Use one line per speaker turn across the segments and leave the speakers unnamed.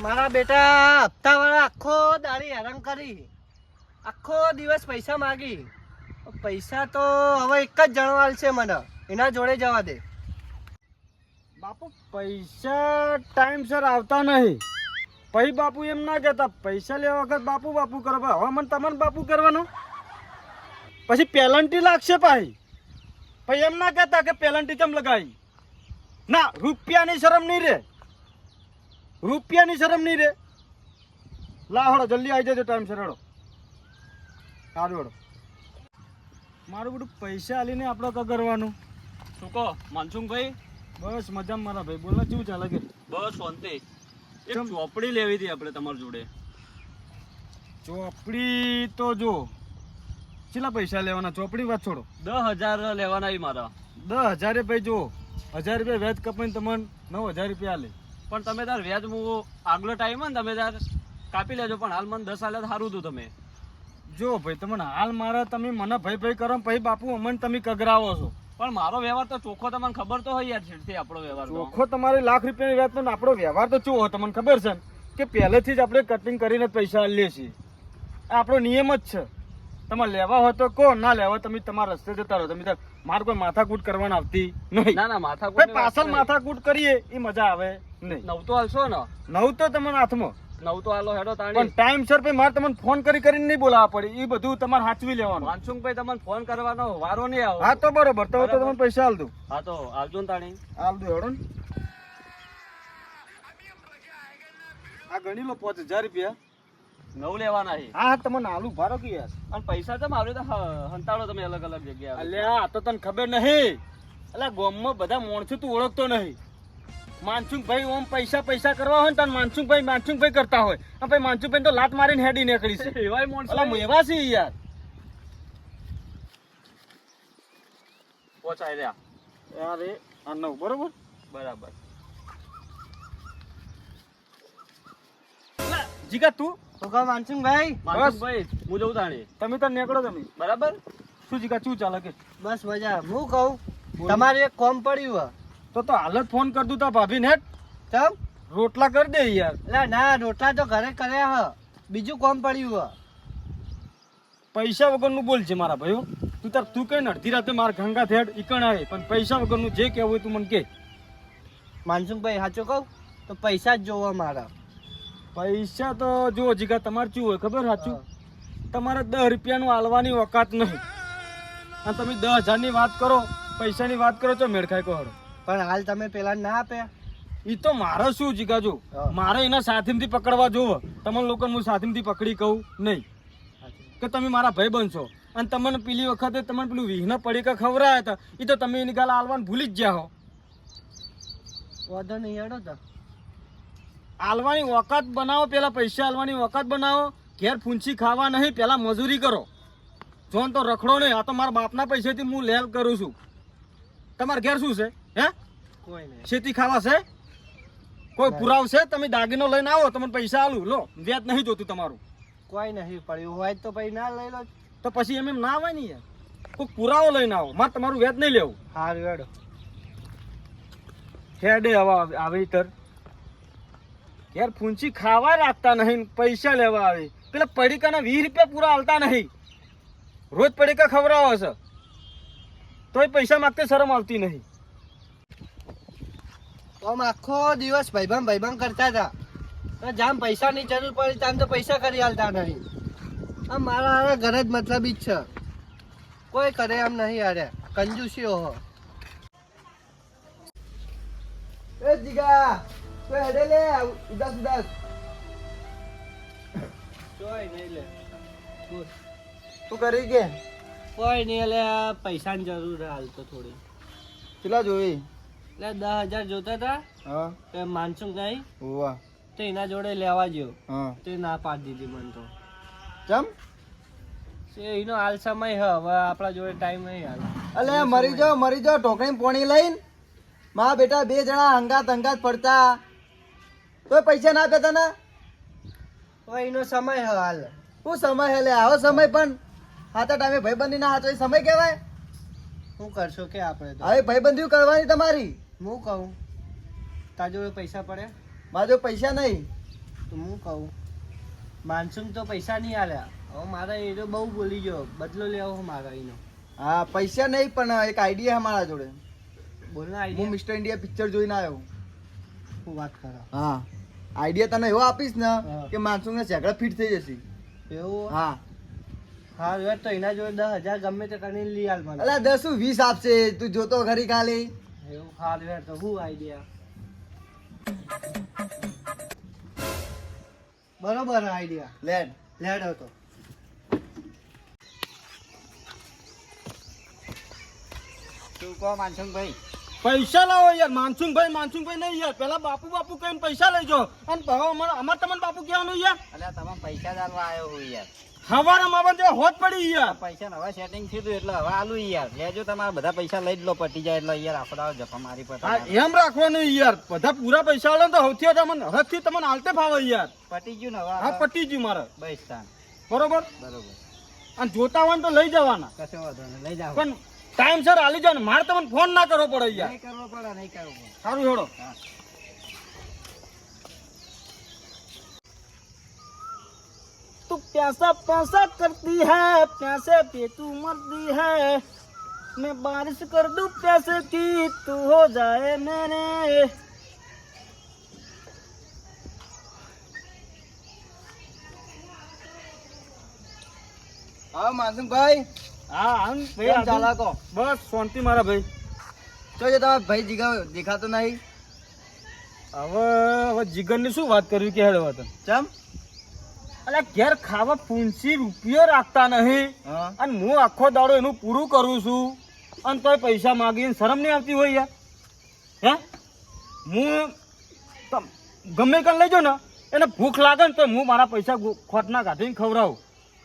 મારા બેટા હપ્તાવાળા આખો દાડી હેરાન કરી, આખો દિવસ પૈસા માગી. પૈસા તો હવે એક જ જણવાલ છે મને, એના જોડે જવા દે.
બાપુ પૈસા ટાઈમસર આવતા નહીં. પછી બાપુ એમ ના કહેતા પૈસા લેવા વખત બાપુ બાપુ કરો. હવે મને તમને બાપુ કરવાનું, પછી પેનલ્ટી લાગશે. પછી એમ ના કહેતા કે પેનલ્ટી ચમ લગાવી. ના, રૂપિયાની શરમ નહીં રે, રૂપિયાની શરમ નહીં રે. હળો જલ્દી આવી જજો ટાઈમસર. હળો સારું હળો. મારું બધું પૈસા આલીને આપણે ક કરવાનું.
શું કહો માનસુખભાઈ?
બસ મજામાં મારા ભાઈ. બોલો શું ચાલે કે?
બસ શાંતિ. એક ચોપડી લેવી હતી આપણે તમારી જોડે.
ચોપડી તો જો કેટલા પૈસા લેવાના? ચોપડી વાત છોડો.
10,000 લેવાના મારા.
10,000 ભાઈ જો 1,000 રૂપિયા વ્યાજ કપાઈને તમને 9,000 રૂપિયા આલે.
પણ તમે તાર વ્યાજ હું આગલો ટાઈમ હોય ને તમે તાર કાપી લેજો. પણ હાલ મને 10 આલે સારું હતું. તમે
જો ભાઈ તમને હાલ મારા તમે મને ભાઈ કરો પછી બાપુ અમને તમે કગરાવો છો.
પણ મારો વ્યવહાર તો ચોખ્ખો તમને ખબર તો હોય યાર. છેડથી આપણો વ્યવહાર
ચોખ્ખો તમારે લાખ રૂપિયાની વ્યાજ પણ આપણો વ્યવહાર તો શું હોય તમને ખબર છે કે પહેલેથી જ આપણે કટિંગ કરીને પૈસા લઈએ છીએ. આપણો નિયમ જ છે. તમારે લેવા હોય તો કહો, ના લેવા તમે તમારા રસ્તે જતા રહો. તમે મારે કોઈ માથાકૂટ કરવાની આવતી નહીં.
ના ના માથાકૂટ
પાછળ માથાકૂટ કરીએ એ મજા આવે નહીં.
9 તો હાલશો ને?
9 તો તમારા હાથમાં.
9 તો હાલો હેડો તાણી.
પણ ટાઈમસર ભાઈ મારે તમને ફોન કરીને નહીં બોલાવવા પડે. એ બધું તમારે સાચવી લેવાનું.
માનસુખભાઈ તમને ફોન કરવાનો વારો નહીં આવે.
હા તો બરોબર. તો તમને પૈસા આલ દઉં.
હા તો આવજો ને તાણી.
આલ દઉં હેડો ને. આ ગણી લો 5,000 રૂપિયા.
9 લેવાના છે.
હા તમને આલુ ભારો કે યાર.
અને પૈસા તો મારે તો હંતાડો તમે અલગ અલગ જગ્યાએ.
અલ્યા આ તો તને ખબર નહીં. અલ્યા ગામમાં બધા માણસો તું ઓળખતો નહીં. માનસુખભાઈ ઓમ પૈસા કરવા હોય ને તને માનસુખભાઈ કરતા હોય. અને ભાઈ માનસુખભાઈ તો લાત મારીને હેડી નીકળી છે.
એવાય માણસો
એવા છે યાર.
પહોંચાઈ રહ્યા.
અરે આ 9 બરોબર
બરાબર.
જીગા તું
તો કહો માનસુખભાઈ.
માનસુખભાઈ હું જઉં તાણી.
તમે તો નીકળો તમે.
બરાબર.
શું જીગા શું ચાલે કે?
બસ મજા. હું કહું તમારે એક કોમ પડ્યું
તો હાલત ફોન કર દઉં તા ભાભી ને.
ચમ
રોટલા કરી દે યાર.
એટલે ના, રોટલા તો ઘરે કર્યા હ, બીજું કોમ પડ્યું
પૈસા વગરનું બોલ છે મારા ભાઈઓ. તું કઈ અડધી રાતે મારા ગંગા થેડ ઈકણ આવે. પણ પૈસા વગરનું જે કહેવું હોય તું મને કે.
માનસુખભાઈ સાચું કહું તો પૈસા જ જોવા મારા.
પૈસા તો જો જીગા તમારે શું હોય ખબર? સાચું તમારે 10 રૂપિયાનું આલવાની ઓકાત નહીં. અને તમે 10,000 ની વાત કરો, પૈસાની વાત કરો તો મેળ ખાય કહો.
પણ હાલ તમે પેલા ના આપ્યા.
એ તો મારે શું જીગા જો મારે એના સાથીમાંથી પકડવા જોવો. તમને લોકો હું સાથીમાંથી પકડી કહું નહીં કે તમે મારા ભાઈ બનશો. અને તમને પેલી વખતે તમને પેલું વિઘ્ન પડીકા ખવડાયા હતા એ તો તમે એની ગાલ આલવાનું ભૂલી જ ગયા હો.
વાંધો નહીં હેડો તો.
આલવાની ઓકાત બનાવો, પેલા પૈસા આલવાની ઓકાત બનાવો. ઘેર ફૂંચી ખાવા નહીં, પેલા મજૂરી કરો. જોન તો રખડો નહીં. આ તો મારા બાપના પૈસાથી હું લેલ કરું છું. તમારે ઘેર શું છે? હે
કોઈ નહીં.
ખેતી ખાવા છે? કોઈ પુરાવ છે? તમે દાગીનો લઈને આવો તમને પૈસા આલું. લો વ્યાજ નહીં જોતું તમારું.
કોઈ નહીં પડ્યું હોય તો પછી ના લઈ લો.
તો પછી એમ ના આવે ને યાર. કોઈ પુરાવો લઈને આવો. મારે તમારું વ્યાજ નહીં લેવું.
હારું હેડો.
હેડે હવે આવે તર યાર ફૂંચી ખાવા રાખતા નહીં, પૈસા લેવા આવે. પેલા પડીકાના 20 રૂપિયા પૂરા હાલતા નહીં. રોજ પડીકા ખવડાવો છે તોય પૈસા માંગતે શરમ આવતી નહીં.
આમ આખો દિવસ ભાઈબંધ કરતા હતા. જામ પૈસાની જરૂર પડી તામ તો પૈસા કરી હાલતા નહીં. આ મારા હારા ઘર જ મતલબી જ છે. કોઈ કરે એમ નહીં. અરે કંજૂસી હો. એ જીગા તો હેડે લે ઉદાસ. કોઈ નહીં લે.
તું કરી કે
કોઈ નહીં લે. પૈસાની જરૂર હાલ તો થોડી.
કેટલા જોઈ?
એટલે 10,000 જોતા હતા.
હા
તો માનસુખભાઈ
હોવા
તો એના જોડે લેવા ગયો.
હા
તે ના પાડી દીધી મને તો.
ચમ?
એનો હાલ સમય હ, હવે આપણા જોડે ટાઈમ નહીં હાલ.
અલે મરી જાઓ ઢોકળી પોણી લઈને. માં બેટા 2 જણા હંગાત પડતા તો પૈસા ના આપતા ને.
હવે એનો સમય હ હાલ.
શું સમય હે લે? આવો સમય પણ હાથા ટાઈમે ભાઈબંધી ના હાથ સમય કહેવાય.
શું કરશો કે આપણે તો.
હવે ભાઈબંધી કરવાની તમારી.
હું કહું તાર જોડે પૈસા પડે?
મારા જો પૈસા નહીં.
તો હું કહું માનસુમ તો પૈસા નહીં આલ્યા હવે મારે એ તો બહુ બોલી ગયો બદલો લેવો મારો એનો
હા પૈસા નહીં પણ એક આઈડિયા અમારા જોડે.
બોલના
હું
આઈડિયા
મિસ્ટર ઇન્ડિયા પિક્ચર જોઈને આવ્યો.
હું વાત કરો
હા આઈડિયા તને એવો આપીશ ને
હા.
કે માનસુંગ ને સેકડા ફિટ થઈ જશે.
એવું
હા
હા યાર તો એના જોડે 10,000 ગમે તે કરીને લઈ આલ મને
અલા 10 શું 20 આપશે તું જોતો ખરી ખાલી.
એવું હારું યાર તો હું આઈડિયા બરોબર આઈડિયા
લેડ
લેડો તો
તું કહો માનસુંગભાઈ.
પૈસા લાવો યાર. માનસુંગભાઈ નહીં યાર. પેલા બાપુ બાપુ કહીને પૈસા લઈ જાઓ અને ભાવ અમારે તમને બાપુ કહેવાનું યાર.
અલ્યા તમે પૈસા દાલવા આવ્યો હું યાર.
હવારે માવા જે હોત પડી યાર.
પૈસા હવે સેટિંગ થયું એટલે હવે આલુ યાર. લેજો તમારા બધા પૈસા લઈ જ લો પટી જાય એટલે યાર આપણે જફા મારી પર
હા એમ રાખવાનું યાર. બધા પૂરા પૈસા આલો ને તો હવથી તમને હરખથી તમને આલતે ફાવે યાર.
પટી ગયું ને હવે
હા પટી ગયું મારે.
બસ તાન
બરોબર.
બરોબર
અને જોતા હોય ને તો લઈ જવાના.
કશો વાંધો નહીં લઈ જાઓ
પણ ટાઈમસર આલી જાવ ને મારે તમને ફોન ના કરવો પડે યાર.
નહીં કરવો પડે નહીં કરવો પડે.
સારું હેડો. तू प्यासा प्यासा करती है प्यासे पे तू मरती है मैं बारिश कर दूं प्यासे की तू हो जाए मेरे.
હા માનસુંગભાઈ
હા આમ
કેમ ચાલે કહો?
બસ શાંતિ મારા ભાઈ.
તો જે તમારા ભાઈ જીગા દેખાતો નહીં.
હવે જીગરની શું વાત કરવી કે હેડો વાત.
ચમ
અલ્યા ઘેર ખાવા પૂંછી રૂપિયો રાખતા નહીં
હા
અને હું આખો દાડો એનું પૂરું કરું છું અને તોય પૈસા માગીને શરમ નહીં આવતી હોય યાર. હે હું ગમે કાન લઈ જાઉં ને એને ભૂખ લાગે ને તો હું મારા પૈસા ખોટના કાઢીને ખવડાવું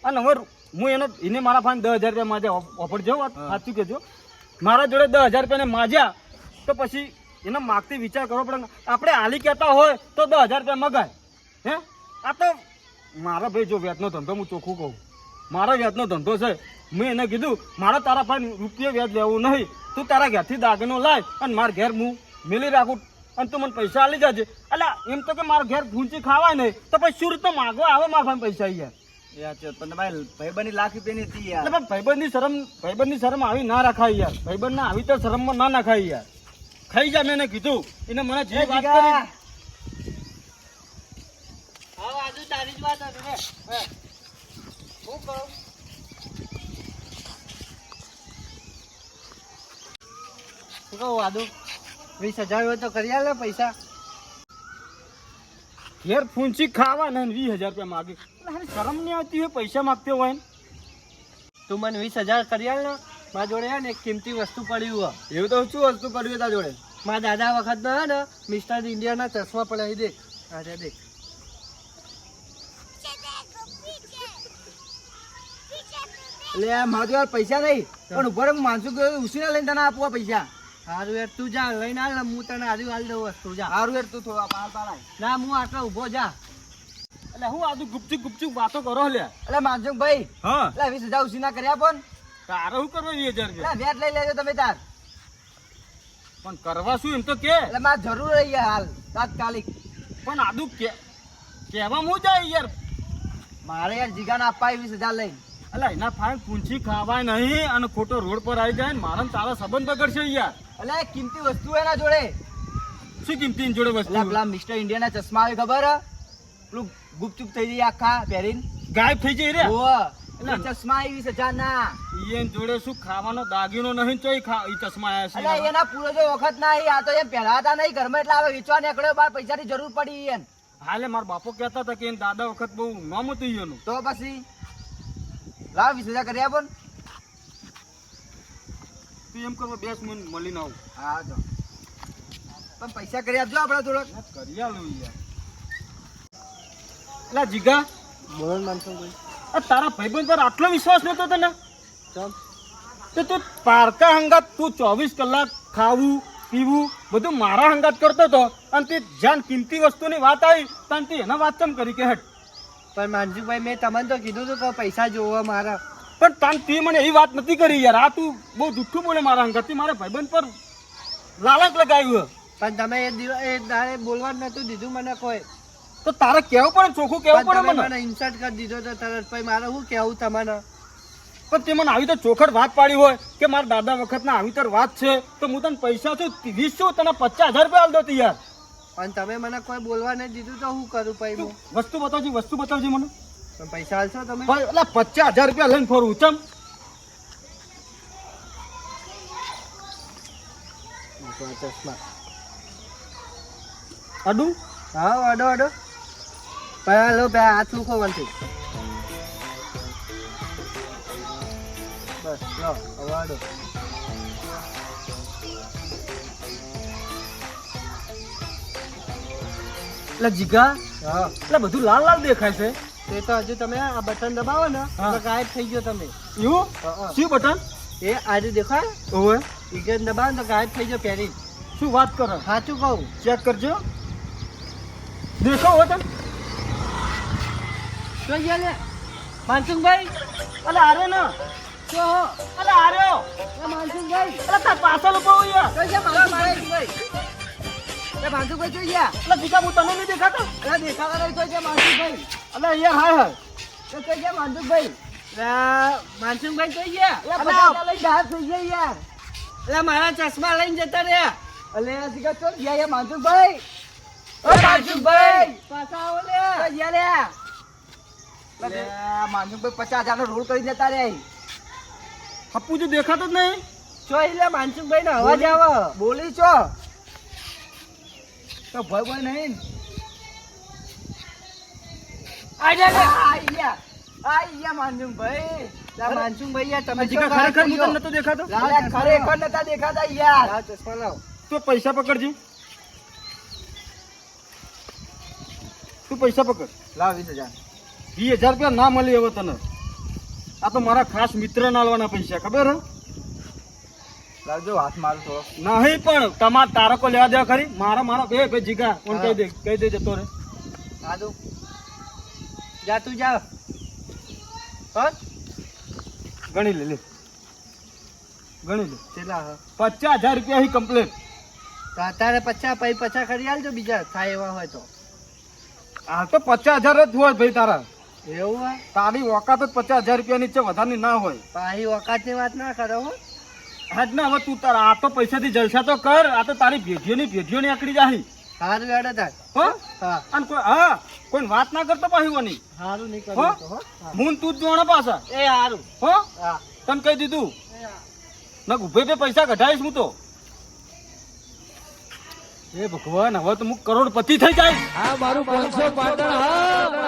અને હવે હું એને મારા ફાન 10,000 રૂપિયા માજ્યા ઓફર જાઉં વાત સાચું કહેજો. મારા જોડે 10,000 રૂપિયાને માજ્યા તો પછી એને માગતી વિચાર કરવો પડે. આપણે હાલી કહેતા હોય તો 10,000 રૂપિયા મગાય. હે આ તો મારા ભાઈ જો વ્યાજનો ધંધો હું ચોખ્ખું કહું મારો વ્યાજનો ધંધો છે. મેં એને કીધું મારા તારા ભાઈ રૂપિયા વ્યાજ લેવું નહીં. તું તારા ઘેરથી દાગીનો લાય અને મારા ઘેર હું મેલી રાખું અને તું મને પૈસા આલી જાજે. એટલે એમ તો કે મારા ઘેર ભૂંચી ખાવાય નહીં તો પછી શું રીતે માગવા આવે મારા ભાઈ પૈસા યાર.
પણ તમારી ભાઈબંધની લાખ રૂપિયાની હતી યાર.
એટલે ભાઈબંધની શરમ આવી ના રાખાય યાર. ભાઈબંધને આવી તો શરમમાં ના નાખાય યાર. ખાઈ જા મેં એને કીધું એને મને જે વાત કરી.
હા આજુ તારી જ વાત હતી ને હું કહું શું કહું આદુ 20,000 હોય તો કરી આલે પૈસા
ઘેર ફૂંચી ખાવા ને 20,000 રૂપિયા માગે. એટલે હારી શરમ નહીં આવતી હોય પૈસા માગते હોય ને.
તું મને 20,000 કરી આલ ને મારા જોડે હે ને એક કિંમતી વસ્તુ પડ્યું હોય
એવું તો શું વસ્તુ પડ્યું તારા જોડે?
મારા દાદા વખત હે ને મિસ્ટર ઇન્ડિયાના ચશ્મા પડ્યા દેખ અરે દેખ
એટલે આ મારા જોડે પૈસા નહીં પણ ઉપર હું માનસું કે ઉસીને લઈને તને આપવા પૈસા.
સારું યાર તું જા લઈને આલ ને હું તને આજુ હાલ દઉં વસ્તુ જા
સારું યાર તું થોડા પાર પાડાય.
ના હું આટલો ઊભો જા
એટલે હું આજુ ગુપચુપ વાતો કરો લે.
એટલે માનસુંગભાઈ
હા
એટલે 20,000 ઉસીના કર્યા પણ
તારે શું કરવા 20,000 રૂપિયા
એટલે વ્યાજ લઈ લેજો તમે તાર.
પણ કરવા શું એમ તો કે.
એટલે મારે જરૂર રહી યાર હાલ તાત્કાલિક.
પણ આદુ કહેવા હું જાય યાર.
મારે યાર જીગાને આપવા 20,000 લઈને.
એટલે એના ફાઈન પૂંછી ખાવાય નહીં અને ખોટો રોડ પર આવી જાય ને મારા ને તારા સંબંધ બગડશે યાર.
એટલે એક કિંમતી વસ્તુ એના જોડે.
શું કિંમતી એની જોડે
એટલે
વસ્તુ
પેલા મિસ્ટર ઇન્ડિયાના ચશ્મા આવે ખબર હે? પેલું ગુપચુપ થઈ જાય આખા પહેરીને.
ગાયબ થઈ જઈ રે.
ઓહ,
એટલે
એ ચશ્મા 20,000 ના.
ઈયન જોડે શું ખાવાનો દાગીનો નહીં તોય ઈ ચશ્મા આયા
એટલે
છે.
એના પૂરો જો વખત ના આ તો એમ પહેરાતા નહીં ઘરમાં એટલે હવે વેચવા નીકળ્યો બાર પૈસાની જરૂર પડી એને.
હાલે મારા બાપો કહેતા હતા કે એના દાદા વખત બહુ નામ હતું ઈયોનું.
તો પછી લાવ 20,000 કરી આપો ને.
તું એમ કરવા 2 મિનિટ મળીને આવું.
હા જો પણ પૈસા કરી આપજો આપણે થોડોક.
કરી આલું યાર. એલા જીગા
બોલો માનસો ભાઈ
આ તારા ભાઈબંધ પર આટલો વિશ્વાસ નતો તને
ચમ
તો તું પારકા હંગાત તું 24 કલાક ખાવું પીવું બધું મારા હંગાત કરતો હતો અને તે જ્યાં કિંમતી વસ્તુની વાત આવી તને તે એના વાત કેમ કરી કે હટ.
પણ માનસુભાઈ મેં તમને તો કીધું હતું કે પૈસા જોવા મારા
પણ તાન તે મને એવી વાત નથી કરી યાર. આ તું બહુ જુઠ્ઠું બોલે મારા હંગાત. મારા ભાઈબંધ પર લાલચ લગાવ્યું.
પણ તમે એ દિવસ એ દાડે બોલવા જ નતું દીધું મને કોઈ
તો તારે કેવું પડે, ચોખ્ખું કેવું પડે
તમે
મને.
મને ઇન્સર્ટ કરી દીધો તો તરત પછી મારે શું કેવું તમને?
પણ તે મને આવી તો ચોખટ વાત પાડી હોય કે મારા દાદા વખતના આવી તો વાત છે, તો હું તને પૈસા છું 20 છું, તને 50,000 રૂપિયા આલ દો તી યાર.
પણ તમે મને કોઈ બોલવા નહીં દીધું તો શું કરું પછી
તું
હું?
વસ્તુ બતાવજી મને.
પણ પૈસા આલશો તમે?
ભાઈ એટલે 50,000 રૂપિયા લઈને ફરું ચમ.
મૂકો આ ચશ્મા.
અડું
હા અડો અડો. પહેલા લો બે હાથ મૂકો વનથી. બસ લો હવે અડો.
એટલે જીગા
હા
એટલે બધું લાલ લાલ દેખાય છે.
તે તો હજુ તમે આ બટન દબાવો ને
હા.
એટલે ગાયબ થઈ ગયો તમે.
એવું
હા.
શું બટન?
એ આજે દેખાય
ઓવે
ટિકટ દબાવો ને તો ગાયબ થઈ ગયો પહેરી.
શું વાત કરે?
સાચું કહું.
ચેક કરજો. દેખો હો તને.
શું ગયા લે માનસુખભાઈ?
અલે આરે ને.
શું હો?
અલે આર્યો.
એ માનસુખભાઈ
અલે તાર પાછળ ઉભો હોય યાર.
શું છે માનસુખભાઈ? એ માનસુખભાઈ જોઈ ગયા?
અલે જીગા હું તને નહીં દેખાતો.
એ દેખાવા નહીં તો છે માનસુખભાઈ.
અલે યાર હાય હાય.
તો કઈ ગયા માનસુખભાઈ? માનસુખભાઈ જોઈ ગયા?
અલા,
બધા લઈને બહાર થઈ ગયા યાર. એટલે મારા ચશ્મા લઈને જતા રહ્યા. અલે આ શીખા ચોર ગયા યાર માનસુખભાઈ. ઓ માનસુખભાઈ પાછા આવો લે. ગયા લે.
લે, માનસુખભાઈ 50,000 નો રોલ કરી જતા રે.
હપ્પુ જો દેખાતો જ નહીં.
જો એટલે માનસુખભાઈ નો અવાજ આવે.
બોલી છો તો ભય ભય નહીં ને?
આજા લે.
આઈ માનસુખભાઈ.
લા માનસુખભાઈ યાર તમે
જીગા
શું
ખરેખર
વાત
હું
કર્યો?
તને નતો દેખાતો.
લાવ
ખરેખર નતા દેખાતા યાર.
લાવ ચશ્મા લાવ.
તું પૈસા પકડજી. તું પૈસા પકડ.
લાવ 20,000.
20,000 રૂપિયા ના મળી હવે તને. આ તો મારા ખાસ મિત્ર ના આલવાના પૈસા, ખબર હે?
લાવજો હાથ મારું થોડો.
નહીં પણ તમાર તારકો લેવા દેવા ખરી. મારા બે જીગા કોણ કહી દે જતો રે.
આદુ જા તું જા. હા
ગણી લે ગણી લે.
કેટલા હા?
50,000 રૂપિયા હી કમ્પ્લીટ.
તો અત્યારે 50 પછી 50 કરી આલજો બીજા થાય એવા હોય તો.
આ તો 50,000 જ હોય ભાઈ તારા.
એવું હોય?
તારી ઓકાત જ 50,000 રૂપિયા નીચે વધારની ના હોય.
પાહી વખતની વાત ના કરો હો.
હાજ ના હવે તું તારા આ તો પૈસાથી જલસા તો કર. આ તો તારી ભેઢીઓની આકડી જાહી.
હારું હેડો તાર.
હો
હા
અને કોઈ વાત ના કરતો પાહી વાની.
હારું નહીં
હો
કર્યું તો હો. હા.
મૂન તું જ જોણા પાછા.
એ હારું.
હો
હા
તને કહી દીધું. ના ઉભે પે પૈસા કઢાવીશ હું તો. એ ભગવાન હવે તો હું કરોડપતિ થઈ જાય.
હા મારું 500 પાટણ હા.